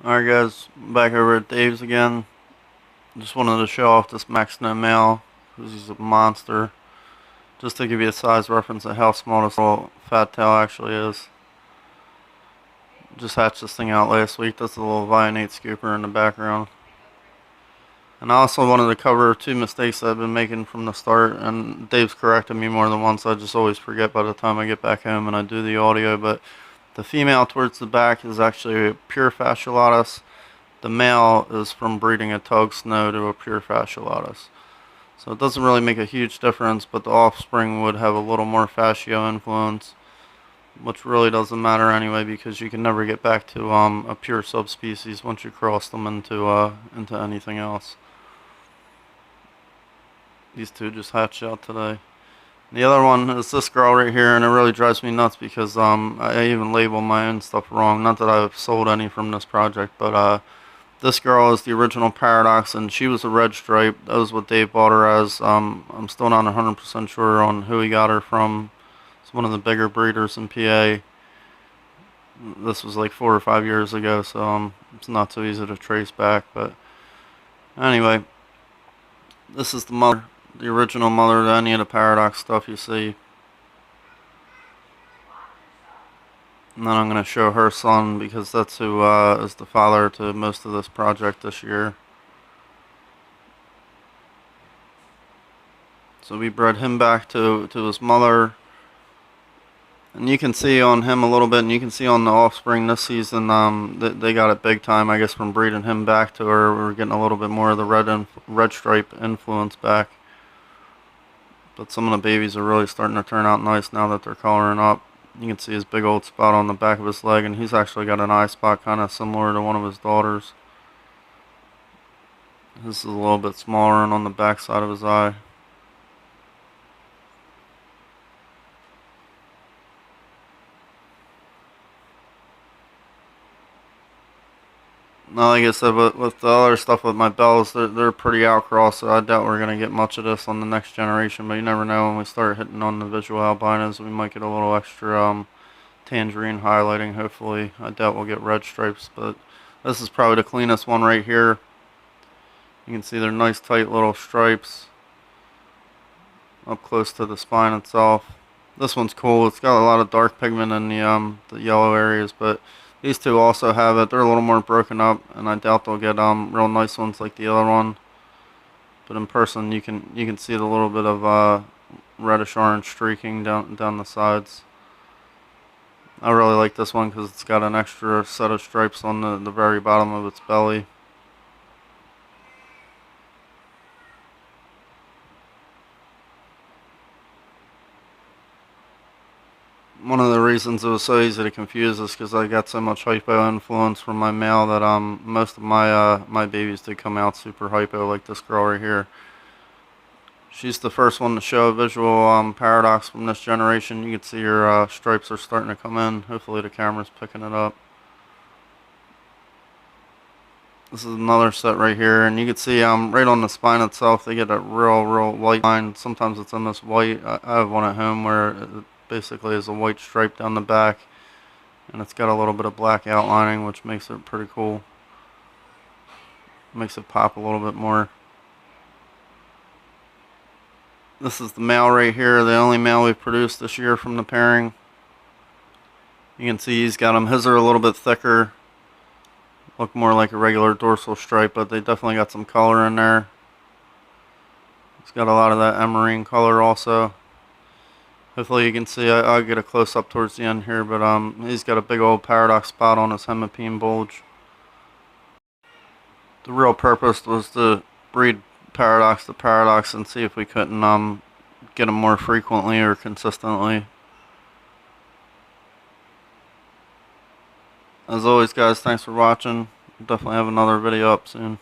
Alright guys, back over at Dave's again. Just wanted to show off this Max No male, because he's a monster. Just to give you a size reference of how small this little fat tail actually is. Just hatched this thing out last week. That's a little Vionate scooper in the background. And I also wanted to cover two mistakes that I've been making from the start, and Dave's corrected me more than once. I just always forget by the time I get back home and I do the audio, but the female towards the back is actually a pure fasciolatus. The male is from breeding a tug snow to a pure fasciolatus. So it doesn't really make a huge difference, but the offspring would have a little more fascio influence, which really doesn't matter anyway because you can never get back to a pure subspecies once you cross them into anything else. These two just hatched out today. The other one is this girl right here, and it really drives me nuts because I even label my own stuff wrong. Not that I've sold any from this project, but this girl is the original Paradox, and she was a red stripe. That was what Dave bought her as. I'm still not 100% sure on who he got her from. It's one of the bigger breeders in PA. This was like 4 or 5 years ago, so it's not too easy to trace back. But anyway, this is the mother, the original mother to any of the Paradox stuff you see. And then I'm going to show her son because that's who is the father to most of this project this year. So we bred him back to his mother. And you can see on him a little bit, and you can see on the offspring this season, they got it big time, I guess, from breeding him back to her. We're getting a little bit more of the red stripe influence back. But some of the babies are really starting to turn out nice now that they're coloring up. You can see his big old spot on the back of his leg, and he's actually got an eye spot kind of similar to one of his daughters. This is a little bit smaller and on the back side of his eye. Now, like I said, with the other stuff with my bells, they're pretty outcrossed, so I doubt we're going to get much of this on the next generation, but you never know. When we start hitting on the visual albinos, we might get a little extra tangerine highlighting, hopefully. I doubt we'll get red stripes, but this is probably the cleanest one right here. You can see they're nice tight little stripes up close to the spine itself. This one's cool. It's got a lot of dark pigment in the yellow areas, but these two also have it. They're a little more broken up, and I doubt they'll get real nice ones like the other one. But in person, you can see the little bit of reddish orange streaking down the sides. I really like this one because it's got an extra set of stripes on the very bottom of its belly. One of the reasons it was so easy to confuse is because I got so much hypo influence from my male that most of my babies did come out super hypo, like this girl right here. She's the first one to show a visual Paradox from this generation. You can see her stripes are starting to come in. Hopefully the camera's picking it up. This is another set right here, and you can see right on the spine itself they get a real white line. Sometimes it's almost white. I have one at home where it basically is a white stripe down the back, and it's got a little bit of black outlining, which makes it pretty cool. Makes it pop a little bit more. This is the male right here, the only male we've produced this year from the pairing. You can see he's got them. His are a little bit thicker. Look more like a regular dorsal stripe, but they definitely got some color in there. It's got a lot of that emerine color also. Hopefully you can see, I'll get a close up towards the end here, but he's got a big old Paradox spot on his hemipene bulge. The real purpose was to breed Paradox to Paradox and see if we couldn't get them more frequently or consistently. As always guys, thanks for watching. We'll definitely have another video up soon.